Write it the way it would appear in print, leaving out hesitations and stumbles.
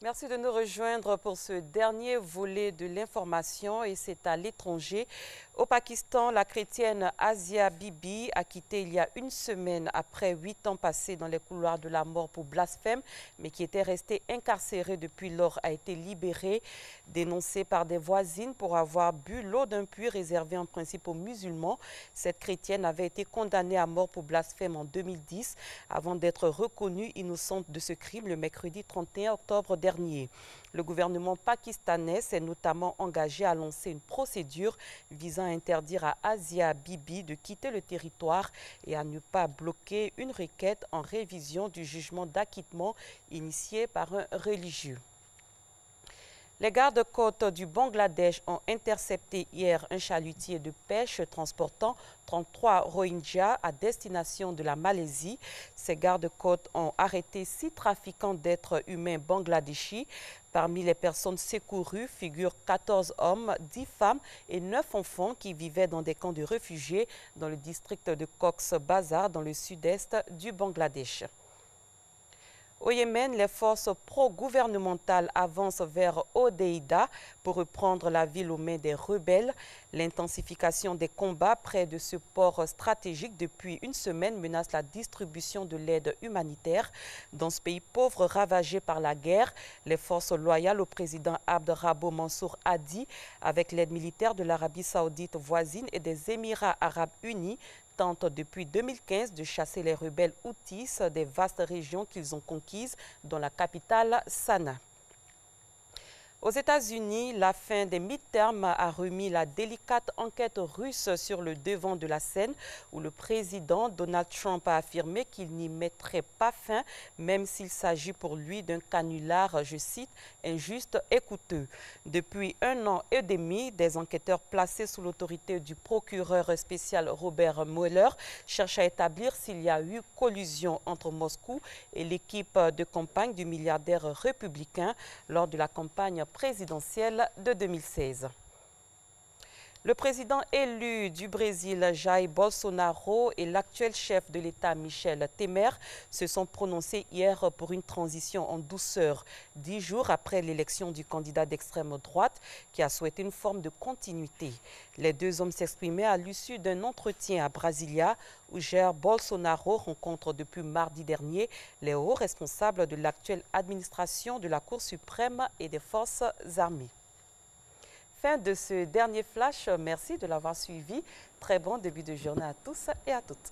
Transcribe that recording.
Merci de nous rejoindre pour ce dernier volet de l'information et c'est à l'étranger. Au Pakistan, la chrétienne Asia Bibi a quitté il y a une semaine après 8 ans passés dans les couloirs de la mort pour blasphème, mais qui était restée incarcérée depuis lors, a été libérée, dénoncée par des voisines pour avoir bu l'eau d'un puits réservé en principe aux musulmans. Cette chrétienne avait été condamnée à mort pour blasphème en 2010 avant d'être reconnue innocente de ce crime le mercredi 31 octobre dernier. Le gouvernement pakistanais s'est notamment engagé à lancer une procédure visant à interdire à Asia Bibi de quitter le territoire et à ne pas bloquer une requête en révision du jugement d'acquittement initié par un religieux. Les gardes-côtes du Bangladesh ont intercepté hier un chalutier de pêche transportant 33 Rohingyas à destination de la Malaisie. Ces gardes-côtes ont arrêté 6 trafiquants d'êtres humains bangladeshis. Parmi les personnes secourues figurent 14 hommes, 10 femmes et 9 enfants qui vivaient dans des camps de réfugiés dans le district de Cox's Bazar dans le sud-est du Bangladesh. Au Yémen, les forces pro-gouvernementales avancent vers Hodeïda pour reprendre la ville aux mains des rebelles. L'intensification des combats près de ce port stratégique depuis une semaine menace la distribution de l'aide humanitaire. Dans ce pays pauvre ravagé par la guerre, les forces loyales au président Abd Rabbo Mansour Hadi, avec l'aide militaire de l'Arabie saoudite voisine et des Émirats arabes unis, tentent depuis 2015 de chasser les rebelles Houthis des vastes régions qu'ils ont conquises, dont la capitale Sanaa. Aux États-Unis, la fin des mi-termes a remis la délicate enquête russe sur le devant de la scène où le président Donald Trump a affirmé qu'il n'y mettrait pas fin, même s'il s'agit pour lui d'un canular, je cite, injuste et coûteux. Depuis 1 an et demi, des enquêteurs placés sous l'autorité du procureur spécial Robert Mueller cherchent à établir s'il y a eu collusion entre Moscou et l'équipe de campagne du milliardaire républicain lors de la campagne présidentielle de 2016. Le président élu du Brésil, Jair Bolsonaro, et l'actuel chef de l'État, Michel Temer, se sont prononcés hier pour une transition en douceur, 10 jours après l'élection du candidat d'extrême droite qui a souhaité une forme de continuité. Les deux hommes s'exprimaient à l'issue d'un entretien à Brasilia où Jair Bolsonaro rencontre depuis mardi dernier les hauts responsables de l'actuelle administration de la Cour suprême et des forces armées. Fin de ce dernier flash, merci de l'avoir suivi. Très bon début de journée à tous et à toutes.